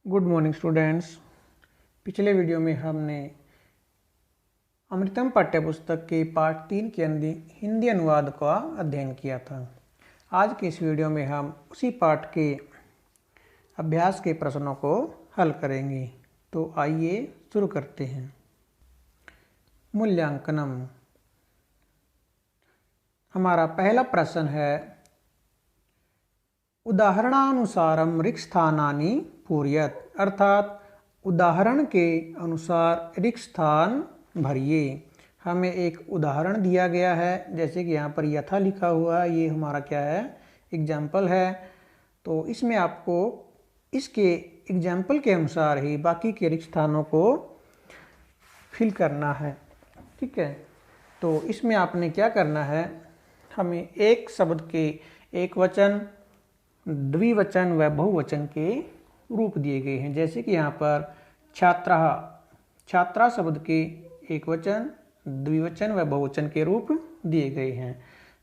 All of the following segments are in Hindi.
Good morning students. पिछले वीडियो में हमने अमृतम पाठ्यपुस्तक के पाठ 3 के हिंदी अनुवाद का अध्ययन किया था। आज के इस वीडियो में हम उसी पाठ के अभ्यास के प्रश्नों को हल करेंगे। तो आइए शुरू करते हैं। मूल्यांकनम। हमारा पहला प्रश्न है, उदाहरणानुसारम रिक्त स्थानानि पूरयत, अर्थात उदाहरण के अनुसार रिक्त स्थान भरिए। हमें एक उदाहरण दिया गया है, जैसे कि यहाँ पर यथा लिखा हुआ है, ये हमारा क्या है, एग्जाम्पल है। तो इसमें आपको इसके एग्जाम्पल के अनुसार ही बाकी के रिक्त स्थानों को फिल करना है। ठीक है, तो इसमें आपने क्या करना है, हमें एक शब्द के एक वचन, द्विवचन व बहुवचन के रूप दिए गए हैं। जैसे कि यहाँ पर छात्रा, छात्रा शब्द के एक वचन, द्विवचन व बहुवचन के रूप दिए गए हैं।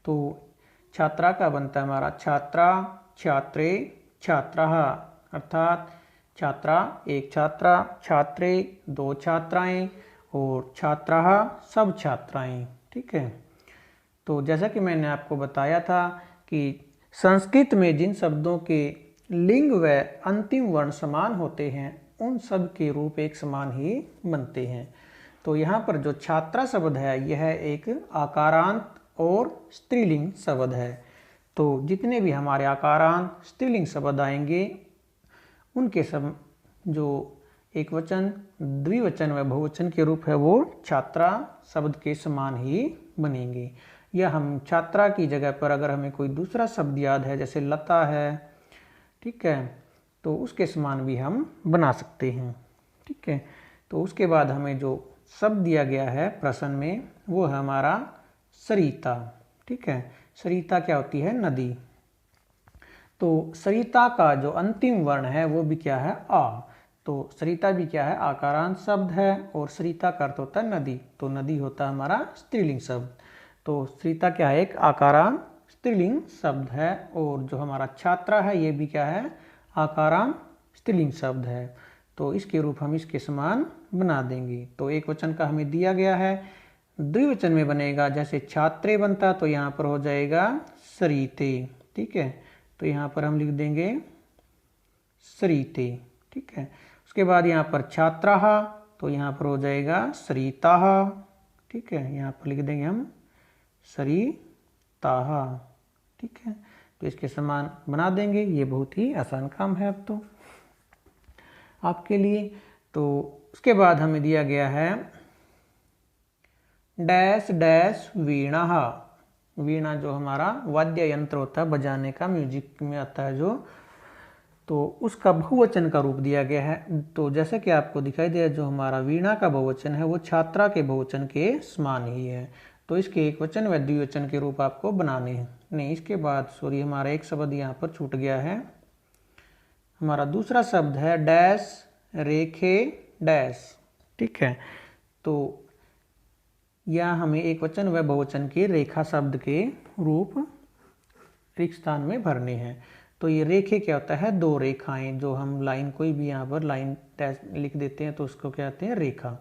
तो छात्रा का बनता है हमारा छात्रा, छात्रे, छात्रा, अर्थात छात्रा एक छात्रा, छात्रे दो छात्राएं और छात्रा सब छात्राएं। ठीक है, तो जैसा कि मैंने आपको बताया था कि संस्कृत में जिन शब्दों के लिंग व अंतिम वर्ण समान होते हैं, उन सब के रूप एक समान ही बनते हैं। तो यहाँ पर जो छात्रा शब्द है, यह एक आकारांत और स्त्रीलिंग शब्द है। तो जितने भी हमारे आकारांत स्त्रीलिंग शब्द आएंगे, उनके सब जो एक वचन, द्विवचन व बहुवचन के रूप है, वो छात्रा शब्द के समान ही बनेंगे। या हम छात्रा की जगह पर अगर हमें कोई दूसरा शब्द याद है, जैसे लता है, ठीक है, तो उसके समान भी हम बना सकते हैं। ठीक है, तो उसके बाद हमें जो शब्द दिया गया है प्रश्न में, वो है हमारा सरिता। ठीक है, सरिता क्या होती है, नदी। तो सरिता का जो अंतिम वर्ण है वो भी क्या है, आ। तो सरिता भी क्या है, आकारांत शब्द है, और सरिता का अर्थ होता है नदी। तो नदी होता है हमारा स्त्रीलिंग शब्द। तो सरिता क्या है, एक आकारांत स्त्रीलिंग शब्द है। और जो हमारा छात्रा है, ये भी क्या है, आकारांत स्त्रीलिंग शब्द है। तो इसके रूप हम इसके समान बना देंगे। तो एक वचन का हमें दिया गया है, द्विवचन में बनेगा, जैसे छात्रे बनता तो यहाँ पर हो जाएगा सरिते। ठीक है, तो यहाँ पर हम लिख देंगे सरिते। ठीक है, उसके बाद यहाँ पर छात्रा, तो यहाँ पर हो जाएगा सरिता। ठीक है, यहाँ पर लिख देंगे हम सरिता। ठीक है, तो इसके समान बना देंगे। ये बहुत ही आसान काम है अब तो आपके लिए। तो उसके बाद हमें दिया गया है डैश डैश वीणा। वीणा जो हमारा वाद्य यंत्र होता है, बजाने का, म्यूजिक में आता है जो, तो उसका बहुवचन का रूप दिया गया है। तो जैसे कि आपको दिखाई दे, जो हमारा वीणा का बहुवचन है वो छात्रा के बहुवचन के समान ही है। तो इसके एक वचन व द्विवचन के रूप आपको बनाने हैं। नहीं, इसके बाद सॉरी, हमारा एक शब्द यहाँ पर छूट गया है। हमारा दूसरा शब्द है डैश रेखे डैश। ठीक है, तो यह हमें एक वचन व बहुवचन के रेखा शब्द के रूप रिक्त स्थान में भरने हैं। तो ये रेखे क्या होता है, दो रेखाएं, जो हम लाइन, कोई भी यहाँ पर लाइन डैश लिख देते हैं तो उसको क्या कहते हैं, रेखा।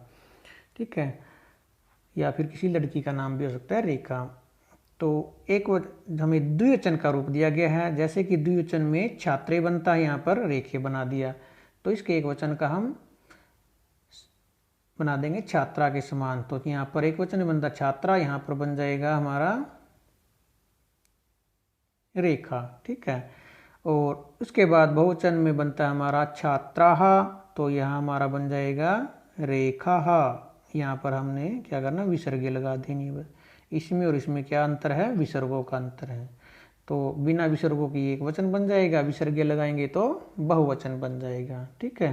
ठीक है, या फिर किसी लड़की का नाम भी हो सकता है रेखा। तो एक हमें द्विवचन का रूप दिया गया है, जैसे कि द्विवचन में छात्रे बनता है, यहाँ पर रेखे बना दिया। तो इसके एक वचन का हम बना देंगे छात्रा के समान। तो यहाँ पर एक वचन बनता छात्रा, यहाँ पर बन जाएगा हमारा रेखा। ठीक है, और उसके बाद बहुवचन में बनता है हमारा छात्रा, तो यहाँ हमारा बन जाएगा रेखा। यहाँ पर हमने क्या करना, विसर्ग लगा देनी है। इसमें और इसमें क्या अंतर है, विसर्गों का अंतर है। तो बिना विसर्गों की एक वचन बन जाएगा, विसर्ग लगाएंगे तो बहुवचन बन जाएगा। ठीक है,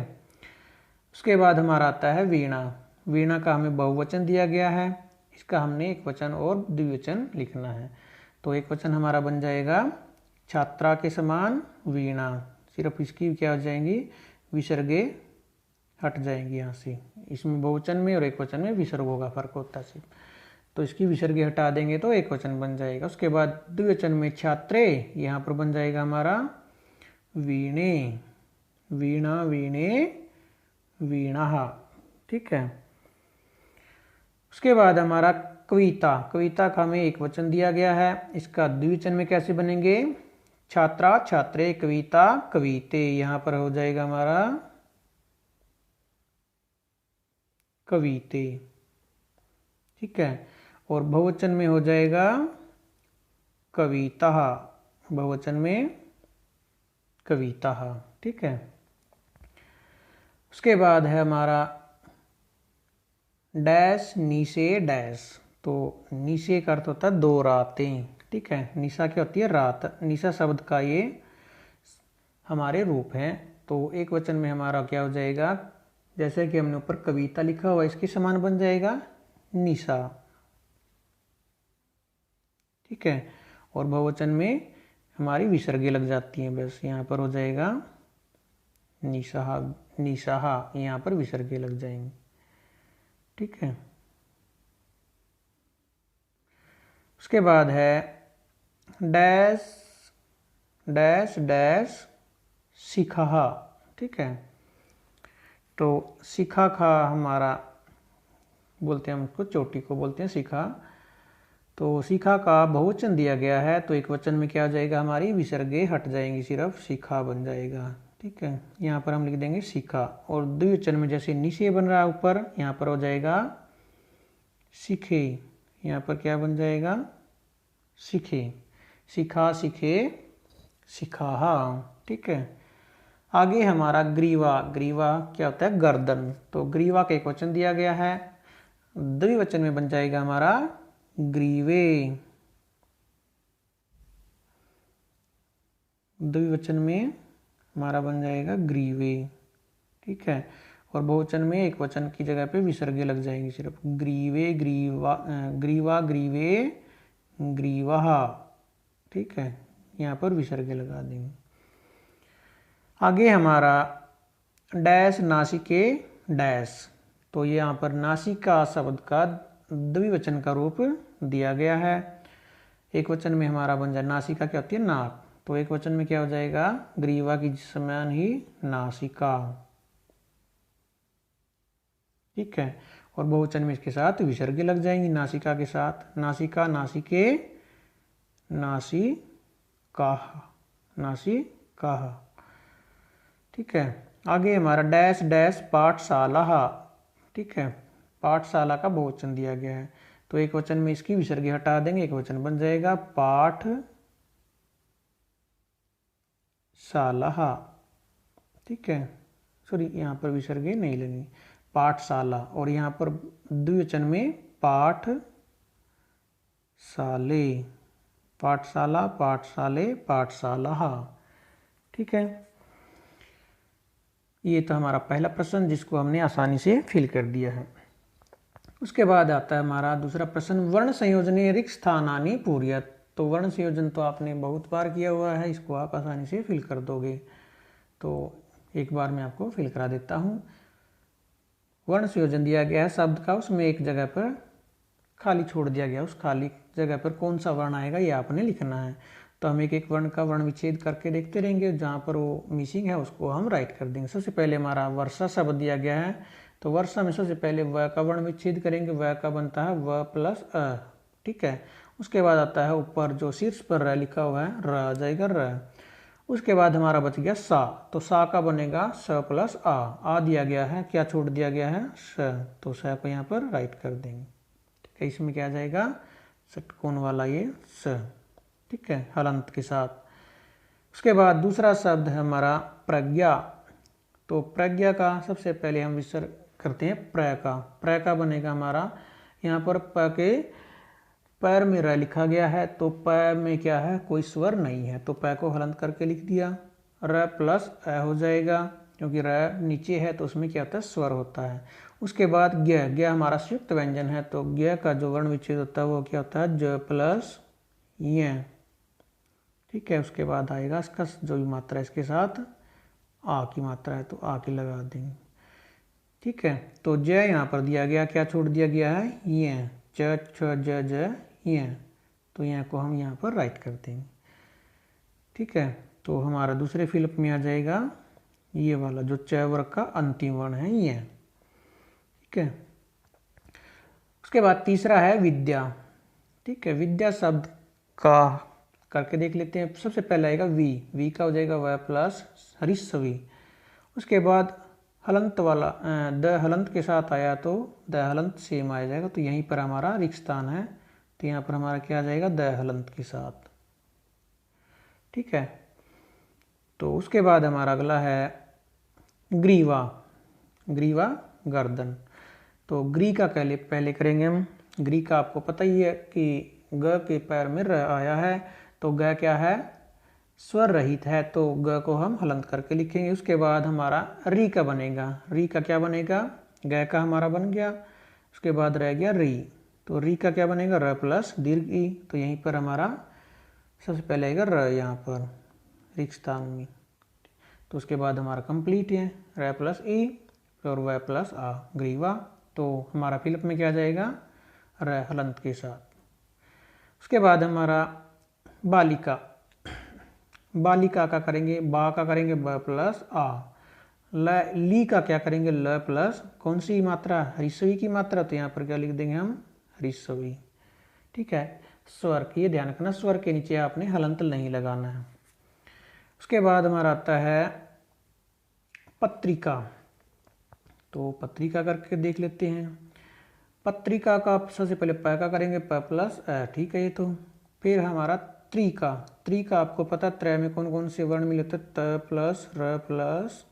उसके बाद हमारा आता है वीणा। वीणा का हमें बहुवचन दिया गया है, इसका हमने एक वचन और द्विवचन लिखना है। तो एक वचन हमारा बन जाएगा छात्रा के समान वीणा। सिर्फ इसकी क्या हो जाएंगी, विसर्गे हट जाएंगी यहाँ से। इसमें बहुवचन में और एक वचन में विसर्गों का फर्क होता है सिर्फ। तो इसकी विसर्गे हटा देंगे तो एक वचन बन जाएगा। उसके बाद द्विवचन में छात्रे, यहाँ पर बन जाएगा हमारा वीणे। वीणा वीणे वीणः। ठीक है। उसके बाद हमारा कविता। कविता का हमें एक वचन दिया गया है, इसका द्विवचन में कैसे बनेंगे? छात्रा छात्रे कविता कविते। यहां पर हो जाएगा हमारा कविते। ठीक है। और बहुवचन में हो जाएगा कविता। बहुवचन में कविता। ठीक है। उसके बाद है हमारा डैश निशे डैश। तो निशे का अर्थ होता है 2 रातें। ठीक है। निशा क्या होती है? रात। निशा शब्द का ये हमारे रूप हैं। तो एक वचन में हमारा क्या हो जाएगा? जैसे कि हमने ऊपर कविता लिखा हुआ, इसके समान बन जाएगा निशा। ठीक है। और बहुवचन में हमारी विसर्गे लग जाती हैं, बस यहाँ पर हो जाएगा निशा। निशा यहाँ पर विसर्गे लग जाएंगे। ठीक है। उसके बाद है डैश डैश डैश शिखा। ठीक है। तो शिखा का हमारा बोलते हैं, हम उसको चोटी को बोलते हैं शिखा। तो शिखा का बहुवचन दिया गया है, तो एक वचन में क्या हो जाएगा? हमारी विसर्गे हट जाएंगी, सिर्फ शिखा बन जाएगा। ठीक है। यहाँ पर हम लिख देंगे शिखा। और द्विवचन में जैसे निशे बन रहा है ऊपर, यहाँ पर हो जाएगा शिखे। यहाँ पर क्या बन जाएगा? शिखे। शिखा शिखे शिखा। ठीक है। आगे हमारा ग्रीवा। ग्रीवा क्या होता है? गर्दन। तो ग्रीवा का एक वचन दिया गया है, द्विवचन में बन जाएगा हमारा ग्रीवे। द्विवचन में हमारा बन जाएगा ग्रीवे। ठीक है। और बहुवचन में एक वचन की जगह पे विसर्गे लग जाएंगी, सिर्फ ग्रीवे ग्रीवा ग्रीवा ग्रीवे ग्रीवा। ठीक है। यहाँ पर विसर्गे लगा देंगे। आगे हमारा डैश नासिके डैश। तो यहाँ पर नासिका शब्द का द्विवचन का रूप दिया गया है। एक वचन में हमारा बन जाए नासिका क्या होती है? नाक। तो एक वचन में क्या हो जाएगा? ग्रीवा की समान ही नासिका। ठीक है। और बहुवचन में इसके साथ विसर्गे लग जाएंगी नासिका के साथ। नासिका नासिके नासिका नासिका। ठीक है। आगे हमारा डैश डैश पाठशाला। ठीक है। पाठशाला का बहुवचन दिया गया है, तो एक वचन में इसकी विसर्गे हटा देंगे, एक वचन बन जाएगा पाठशाला। ठीक है। सॉरी, यहाँ पर विसर्गे नहीं लगेंगे, पाठशाला। और यहाँ पर द्विवचन में पाठशाले। पाठशाला पाठशाले पाठशाला। ठीक है। ये तो हमारा पहला प्रश्न, जिसको हमने आसानी से फिल कर दिया है। उसके बाद आता है हमारा दूसरा प्रश्न, वर्ण संयोजने रिक्त स्थानानि पूर्यत। तो वर्ण संयोजन तो आपने बहुत बार किया हुआ है, इसको आप आसानी से फिल कर दोगे। तो एक बार मैं आपको फिल करा देता हूँ। वर्ण संयोजन दिया गया है शब्द का, उसमें एक जगह पर खाली छोड़ दिया गया, उस खाली जगह पर कौन सा वर्ण आएगा ये आपने लिखना है। तो हम एक एक वर्ण का वर्ण विच्छेद करके देखते रहेंगे, जहाँ पर वो मिसिंग है उसको हम राइट कर देंगे। सबसे पहले हमारा वर्षा शब्द दिया गया है, तो वर्षा में सबसे पहले व का वर्ण विच्छेद करेंगे। व का बनता है व प्लस अ। ठीक है। उसके बाद आता है ऊपर जो शीर्ष पर र लिखा हुआ है, र आ जाएगा र। उसके बाद हमारा बच गया सा, तो सा का बनेगा स प्लस आ दिया गया है, क्या छोड़ दिया गया है? स। तो स को यहाँ पर राइट कर देंगे। ठीक है। इसमें क्या आ जाएगा? षटकोण वाला ये स। ठीक है, हलंत के साथ। उसके बाद दूसरा शब्द है हमारा प्रज्ञा। तो प्रज्ञा का सबसे पहले हम विसर्ग करते हैं प्र का। प्र का बनेगा हमारा, यहाँ पर प के पैर में र लिखा गया है, तो प में क्या है? कोई स्वर नहीं है, तो प को हलंत करके लिख दिया। र प्लस अ हो जाएगा, क्योंकि र नीचे है तो उसमें क्या होता है? स्वर होता है। उसके बाद ज्ञ। ज्ञ हमारा संयुक्त व्यंजन है, तो ज्ञ का जो वर्ण विच्छेद होता है वो क्या होता है? ज प्लस य। ठीक है। उसके बाद आएगा इसका जो भी मात्रा है, इसके साथ आ की मात्रा है, तो आ की लगा देंगे। ठीक है। तो ज यहाँ पर दिया गया, क्या छोड़ दिया गया है? ये च छ ज ज ये, तो यहाँ को हम यहाँ पर राइट कर देंगे। ठीक है। तो हमारा दूसरे फिलिप में आ जाएगा ये वाला जो च वर्ग का अंतिम वर्ण है ये, ठीक है। उसके बाद तीसरा है विद्या, ठीक है। विद्या शब्द का करके देख लेते हैं। सबसे पहले आएगा वी का हो जाएगा व प्लस हरीसवी। उसके बाद हलंत वाला द हलंत के साथ आया तो द हलंत सेम आ जाएगा, तो यहीं पर हमारा रिक्त स्थान है, तो यहाँ पर हमारा क्या आ जाएगा द हलंत के साथ, ठीक है। तो उसके बाद हमारा अगला है ग्रीवा, ग्रीवा गर्दन। तो ग्री का पहले करेंगे हम। ग्री का आपको पता ही है कि ग के पैर में र आया है, तो ग क्या है स्वर रहित है, तो ग को हम हलंत करके लिखेंगे। उसके बाद हमारा री का बनेगा। री का क्या बनेगा, ग का हमारा बन गया, उसके बाद रह गया री, तो री का क्या बनेगा र प्लस दीर्घ ई, तो यहीं पर हमारा सबसे पहले आएगा र यहाँ पर रिक्त स्थान में। तो उसके बाद हमारा कंप्लीट है र प्लस ई और व प्लस आ ग्रीवा। तो हमारा फिलअप में क्या जाएगा र हलंत के साथ। उसके बाद हमारा बालिका, बालिका का करेंगे बा का करेंगे ब प्लस आ। ली का क्या करेंगे ल प्लस कौन सी मात्रा हरीसवी की मात्रा, तो यहाँ पर क्या लिख देंगे हम हरीसवी, ठीक है। स्वर की ध्यान रखना स्वर के नीचे आपने हलंत नहीं लगाना है। उसके बाद हमारा आता है पत्रिका। तो पत्रिका करके देख लेते हैं। पत्रिका का सबसे पहले प का करेंगे प प्लस अ, ठीक है। ये तो फिर हमारा त्रिका, त्रिका आपको पता त्रय में कौन कौन से वर्ण मिले थे, त प्लस र प्लस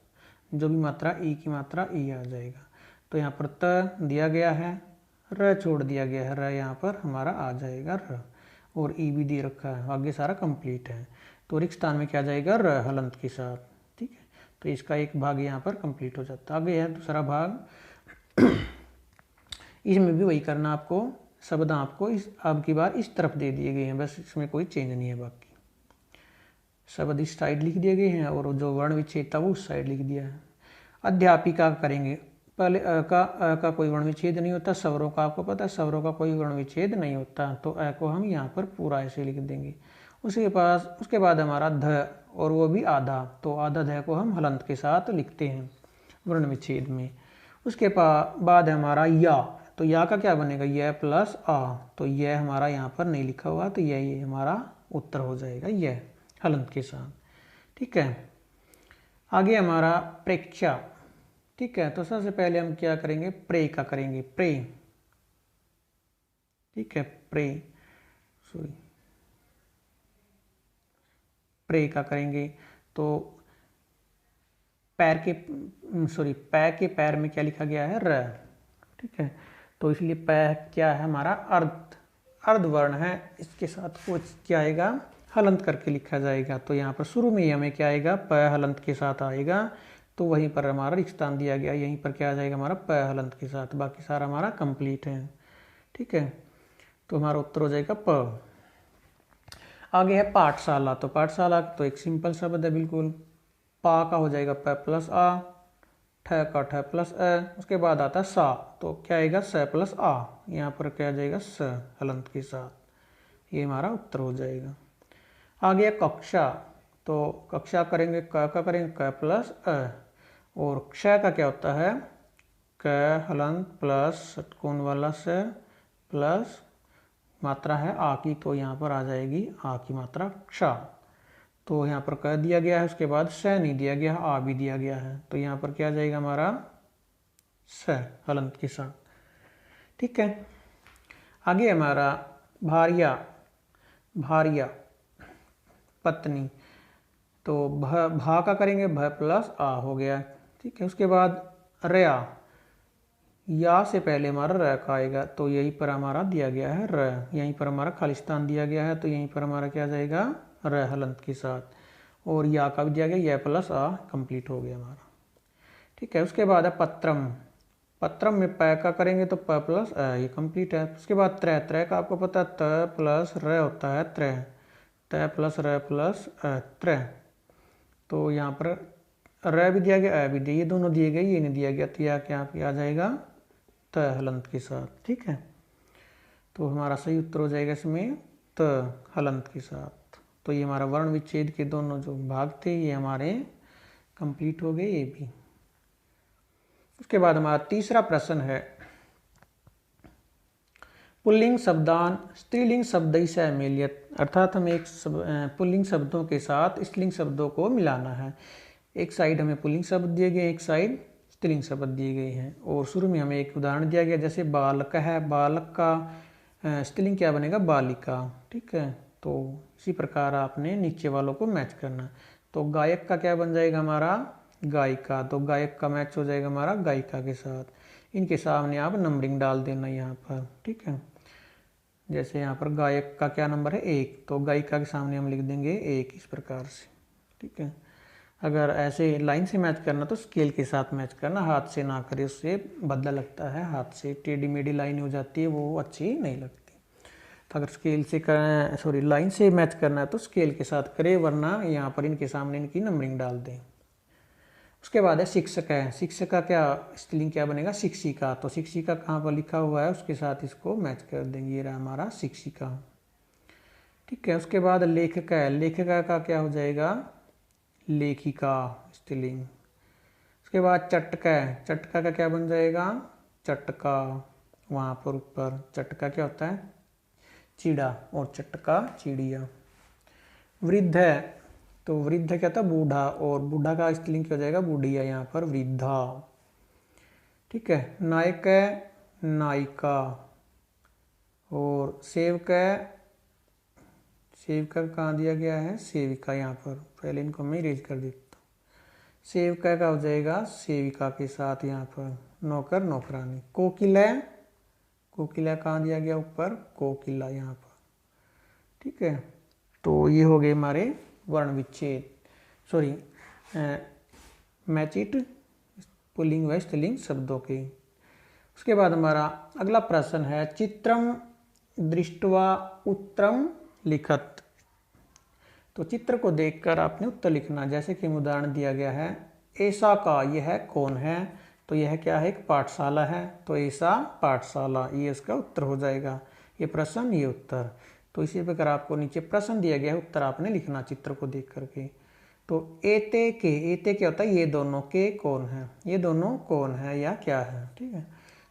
जो भी मात्रा ई की मात्रा ई आ जाएगा। तो यहाँ पर त दिया गया है, र छोड़ दिया गया है, र यहाँ पर हमारा आ जाएगा र, और ई भी दे रखा है, आगे सारा कंप्लीट है। तो रिक्त स्थान में क्या जाएगा र हलंत के साथ, ठीक है। तो इसका एक भाग यहाँ पर कंप्लीट हो जाता है। आगे है दूसरा भाग, इसमें भी वही करना आपको, शब्द आपको इस अब की बार इस तरफ दे दिए गए हैं, बस इसमें कोई चेंज नहीं है। बाकी शब्द इस साइड लिख दिए गए हैं और जो वर्ण विच्छेद था वो उस साइड लिख दिया है। अध्यापिका करेंगे, पहले अ का कोई वर्ण विच्छेद नहीं होता, स्वरों का आपको पता है स्वरों का कोई वर्ण विच्छेद नहीं होता, तो अ को हम यहाँ पर पूरा ऐसे लिख देंगे। उसके बाद हमारा ध, और वो भी आधा, तो आधा ध को हम हलंत के साथ लिखते हैं वर्ण विच्छेद में। उसके बाद हमारा या, तो या का क्या बनेगा यह प्लस आ, तो यह हमारा यहाँ पर नहीं लिखा हुआ, तो यह हमारा उत्तर हो जाएगा यह हलंत के साथ, ठीक है। आगे हमारा प्रेक्षा, ठीक है। तो सबसे पहले हम क्या करेंगे प्रे का करेंगे, प्रे, ठीक है। प्रे का करेंगे तो पैर के पैर में क्या लिखा गया है र, ठीक है। तो इसलिए पै क्या है हमारा अर्ध वर्ण है, इसके साथ कुछ क्या आएगा हलंत करके लिखा जाएगा। तो यहाँ पर शुरू में ही हमें क्या आएगा प हलंत के साथ आएगा, तो वहीं पर हमारा रिक्त स्थान दिया गया, यहीं पर क्या आ जाएगा हमारा प हलंत के साथ। बाकी सारा हमारा कंप्लीट है, ठीक है। तो हमारा उत्तर हो जाएगा प। आगे है पाठशाला। तो पाठशाला तो एक सिंपल शब्द है बिल्कुल, पा का हो जाएगा प प्लस आ, ठ का ठ प्लस अ, उसके बाद आता है सा, तो क्या आएगा स प्लस आ, यहाँ पर क्या आ जाएगा स हलंत के साथ, ये हमारा उत्तर हो जाएगा। आगे है कक्षा। तो कक्षा करेंगे क का करेंगे क प्लस अ, और क्ष का क्या होता है क हलंत प्लस षटकोण वाला स प्लस मात्रा है आ की, तो यहाँ पर आ जाएगी आ की मात्रा क्ष। तो यहाँ पर क दिया गया है, उसके बाद स नहीं दिया गया है, आ भी दिया गया है, तो यहाँ पर क्या जाएगा हमारा स हलंत के साथ, ठीक है। आगे हमारा भार्या, भार्या पत्नी। तो भा का करेंगे भ प्लस आ हो गया, ठीक है। उसके बाद रया, या से पहले हमारा र का आएगा, तो यहीं पर हमारा दिया गया है र, यहीं पर हमारा खाली स्थान दिया गया है, तो यहीं पर हमारा क्या जाएगा र हलंत के साथ, और या का भी दिया गया यह प्लस आ, कंप्लीट हो गया हमारा, ठीक है। उसके बाद है पत्रम। पत्रम में प का करेंगे तो प प्लस अ, ये कंप्लीट है। उसके बाद त्रय, त्रय का आपको पता है त प्लस र होता है त्रय, त प्लस र प्लस त्रय, तो यहाँ पर र भी दिया गया अ भी दिया, ये दोनों दिए गए, ये नहीं दिया गया, तो यह क्या आ जाएगा त हलंत के साथ, ठीक है। तो हमारा सही उत्तर हो जाएगा इसमें त हलंत के साथ। तो ये हमारा वर्ण विच्छेद के दोनों जो भाग थे ये हमारे कंप्लीट हो गए ये भी। उसके बाद हमारा तीसरा प्रश्न है, पुल्लिंग शब्दान स्त्रीलिंग शब्द से मेलियत, अर्थात हम एक पुल्लिंग शब्दों के साथ स्त्रीलिंग शब्दों को मिलाना है। एक साइड हमें पुल्लिंग शब्द दिए गए, एक साइड स्त्रीलिंग शब्द दिए गए हैं। और शुरू में हमें एक उदाहरण दिया गया, जैसे बालक है, बालक का स्त्रीलिंग क्या बनेगा, बालिका। ठीक है, तो इसी प्रकार आपने नीचे वालों को मैच करना। तो गायक का क्या बन जाएगा हमारा, गायिका। तो गायक का मैच हो जाएगा हमारा गायिका के साथ। इनके सामने आप नंबरिंग डाल देना यहाँ पर। ठीक है, जैसे यहाँ पर गायक का क्या नंबर है, 1, तो गायिका के सामने हम लिख देंगे 1, इस प्रकार से। ठीक है, अगर ऐसे लाइन से मैच करना तो स्केल के साथ मैच करना, हाथ से ना करें, उससे बदला लगता है। हाथ से टेढ़ी मेढ़ी लाइन हो जाती है, वो अच्छी नहीं लगती। तो अगर स्केल से लाइन से मैच करना है तो स्केल के साथ करें, वरना यहाँ पर इनके सामने इनकी नंबरिंग डाल दें। उसके बाद है शिक्षक है। शिक्षक का क्या स्पेलिंग क्या बनेगा, शिक्षिका। तो शिक्षिका कहाँ पर लिखा हुआ है उसके साथ इसको मैच कर देंगे, ये रहा हमारा शिक्षिका। ठीक है, उसके बाद लेखक है। लेखिका का क्या हो जाएगा, लेखिका स्त्रीलिंग। उसके बाद चटका है। चटका का क्या बन जाएगा, चटका। वहाँ पर ऊपर चटका क्या होता है, चिड़ा, और चटका चिड़िया। वृद्ध है, तो वृद्ध क्या था, बूढ़ा, और बूढ़ा का स्त्रीलिंग क्या हो जाएगा, बूढ़िया, यहाँ पर वृद्धा। ठीक है, नायक है, नायिका। और सेवक है, सेविका कहाँ दिया गया है, सेविका। यहाँ पर पहले इनको मैं इरेज कर देता हूँ। सेविका का हो जाएगा सेविका के साथ यहाँ पर नौकर, नौकरानी। कोकिल है, कोकिला कहाँ दिया गया, ऊपर, कोकिला यहाँ पर। ठीक है, तो ये हो गए हमारे वर्ण विच्छेद, मैचिट पुल्लिंग व स्त्रीलिंग शब्दों के। उसके बाद हमारा अगला प्रश्न है, चित्रम दृष्ट्वा उत्तरम लिखत। तो चित्र को देखकर आपने उत्तर लिखना। जैसे कि उदाहरण दिया गया है, ऐसा का, यह कौन है। तो यह क्या है, एक पाठशाला है, तो ऐसा पाठशाला, ये उसका उत्तर हो जाएगा। ये प्रश्न, ये उत्तर। तो इसी प्रकार आपको नीचे प्रश्न दिया गया है, उत्तर आपने लिखना चित्र को देख करके। तो एते के, एते क्या होता है, ये दोनों, के कौन है, ये दोनों कौन है या क्या है। ठीक है,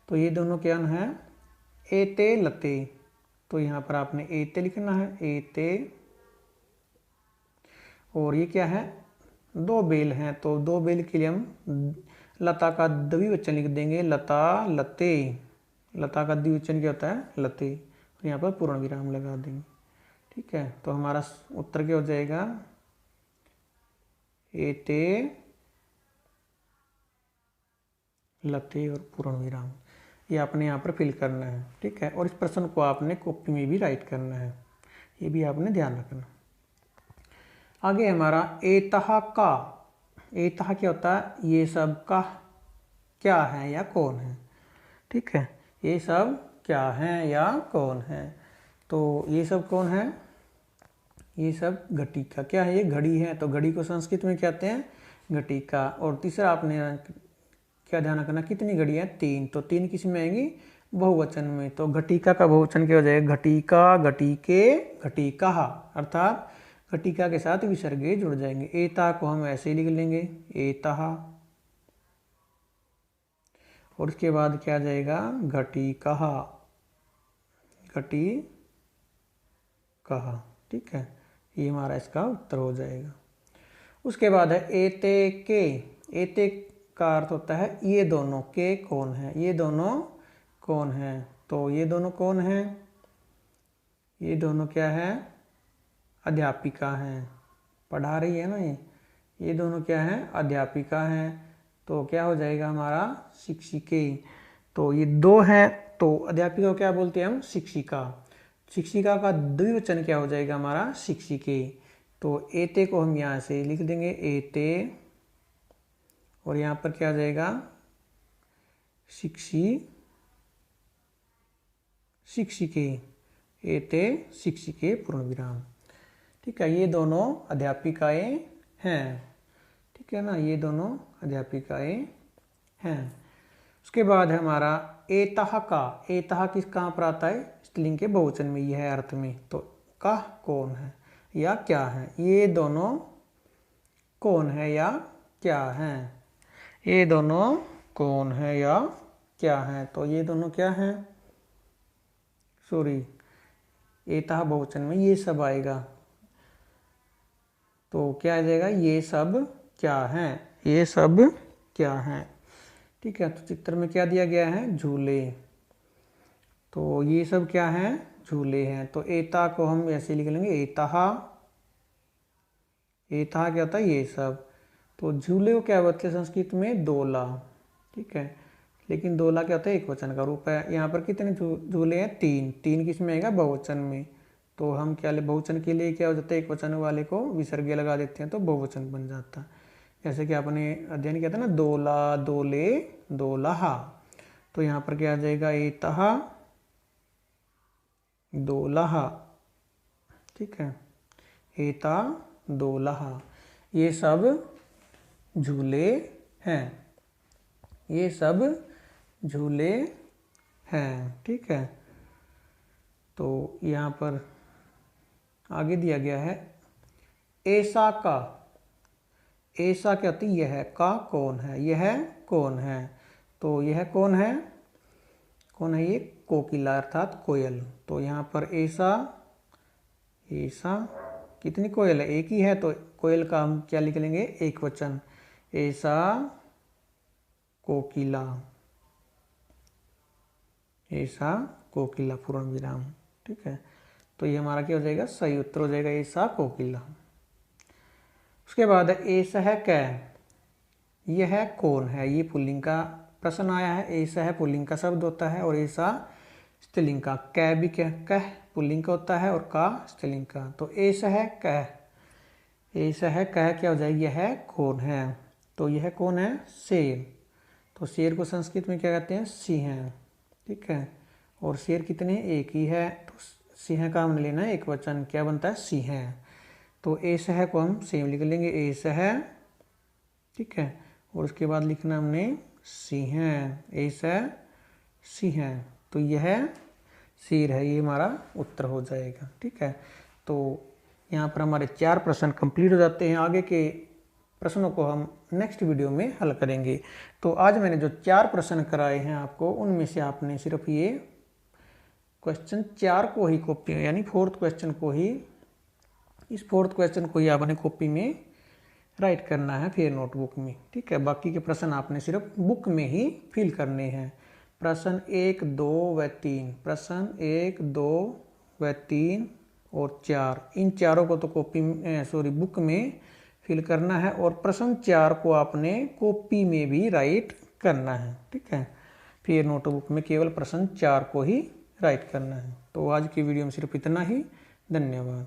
तो ये दोनों क्या है, एते लते। तो यहाँ पर आपने एते लिखना है, एते। और ये क्या है, दो बेल हैं, तो दो बेल के लिए हम लता का द्विवचन लिख देंगे, लता, लते। लता का द्विवचन क्या होता है, लते। और यहाँ पर पूर्ण विराम लगा देंगे। ठीक है, तो हमारा उत्तर क्या हो जाएगा, एते लते और पूर्ण विराम। ये आपने यहाँ पर फिल करना है। ठीक है, और इस प्रश्न को आपने कॉपी में भी राइट करना है, ये भी आपने ध्यान रखना। आगे हमारा एतहा का। एतहा क्या होता है, ये सब का क्या है या कौन है। ठीक है, ये सब क्या है या कौन है। तो ये सब कौन है, ये सब घटिका। क्या है, ये घड़ी है, तो घड़ी को संस्कृत में कहते हैं घटिका। और तीसरा आपने क्या ध्यान रखना, कितनी घड़ी है, 3। तो 3 किस में आएंगी, बहुवचन में। तो घटिका का बहुवचन क्या हो जाएगा, घटिका, घटिके, घटिका। अर्थात घटिका के साथ विसर्गे जुड़ जाएंगे। एता को हम ऐसे ही लिख लेंगे, एतहा। और उसके बाद क्या आ जाएगा, घटिका, घटी कहा। ठीक है, ये हमारा इसका उत्तर हो जाएगा। उसके बाद है एते के। एते का अर्थ होता है ये दोनों, के कौन है, ये दोनों कौन है। तो ये दोनों कौन है, ये दोनों क्या है, अध्यापिका हैं, पढ़ा रही है ना ये दोनों क्या है, अध्यापिका हैं। तो क्या हो जाएगा हमारा, शिक्षिके। तो ये 2 हैं, तो अध्यापिका को क्या बोलते हैं हम, शिक्षिका। शिक्षिका का द्विवचन क्या हो जाएगा हमारा, शिक्षिके। तो एते को हम यहाँ से लिख देंगे, एते। और यहाँ पर क्या आ जाएगा, शिक्षिके, एते शिक्षिके पूर्ण विराम। ठीक है, ये दोनों अध्यापिकाएं हैं। ठीक है ना, ये दोनों अध्यापिकाएं हैं। उसके बाद है हमारा एतहा का। एतहा किस कहाँ पर आता है, स्त्रीलिंग के बहुवचन में, यह अर्थ में। तो का कौन है या क्या है, ये दोनों कौन है या क्या हैं? ये दोनों कौन है या क्या हैं? तो ये दोनों क्या हैं? सॉरी, एतः बहुवचन में ये सब आएगा, तो क्या आ जाएगा? ये सब क्या हैं? ये सब क्या हैं? ठीक है, तो चित्र में क्या दिया गया है? झूले। तो ये सब क्या हैं? झूले हैं। तो एता को हम ऐसे लिख लेंगे, एतः। एतः क्या होता है? ये सब। तो झूले को क्या बोलते हैं संस्कृत में? दोला। ठीक है, लेकिन दोला क्या होता है? एक वचन का रूप है। यहाँ पर कितने झूले हैं? तीन। तीन किस में आएगा? बहुवचन में। तो हम क्या ले, बहुवचन के लिए क्या हो जाता है? एक वचन वाले को विसर्ग लगा देते हैं तो बहुवचन बन जाता है। जैसे कि आपने अध्ययन किया था ना, दोला, दोले, दोलहा। तो यहाँ पर क्या आ जाएगा? एतः दोलहा। ठीक है, एता दोलहा। ये सब झूले हैं। ये सब झूले हैं। ठीक है, तो यहाँ पर आगे दिया गया है ऐसा का। ऐसा क्या होती है? यह का कौन है? यह कौन है? तो यह कौन है? कौन है ये? कोकिला अर्थात कोयल। तो यहाँ पर ऐसा, ऐसा कितनी कोयल है? एक ही है, तो कोयल का हम क्या लिख लेंगे? एक वचन। ऐसा कोकिला। ऐसा कोकिला पूर्ण विराम। ठीक है, तो ये हमारा क्या हो जाएगा? सही उत्तर हो जाएगा, ऐसा कोकिला। उसके बाद ऐसा है कै। यह कौन है? ये पुल्लिंग का प्रश्न आया है। ऐसा है पुल्लिंग का शब्द होता है और ऐसा स्त्रीलिंग का। कै भी क्या? कह पुल्लिंग का होता है और का स्त्रीलिंग का। तो ऐसा है कह। ऐसा है कह क्या हो जाएगी? यह कौन है? तो यह कौन है? शेर। तो शेर को संस्कृत में क्या कहते हैं? सिंह। ठीक है, और शेर कितने? एक ही है, तो सिंह का हमने लेना है एक वचन। क्या बनता है? सिंह। तो ऐसा है को हम सेम लिख लेंगे, ऐसा है। ठीक है, और उसके बाद लिखना हमने सिंह। ऐसा सिंह। तो यह शेर है, ये हमारा उत्तर हो जाएगा। ठीक है, तो यहाँ पर हमारे 4 प्रश्न कंप्लीट हो जाते हैं। आगे के प्रश्नों को हम नेक्स्ट वीडियो में हल करेंगे। तो आज मैंने जो 4 प्रश्न कराए हैं आपको, उनमें से आपने सिर्फ ये क्वेश्चन 4 को ही कॉपी, यानी 4th क्वेश्चन को ही, इस 4th क्वेश्चन को ही आपने कॉपी में राइट करना है, फिर नोटबुक में। ठीक है, बाकी के प्रश्न आपने सिर्फ बुक में ही फिल करने हैं। प्रश्न 1, 2 व 3, प्रश्न 1, 2 व 3 और 4, इन चारों को तो बुक में फिल करना है, और प्रश्न 4 को आपने कॉपी में भी राइट करना है। ठीक है, फिर नोटबुक में केवल प्रश्न 4 को ही राइट करना है। तो आज की वीडियो में सिर्फ इतना ही। धन्यवाद।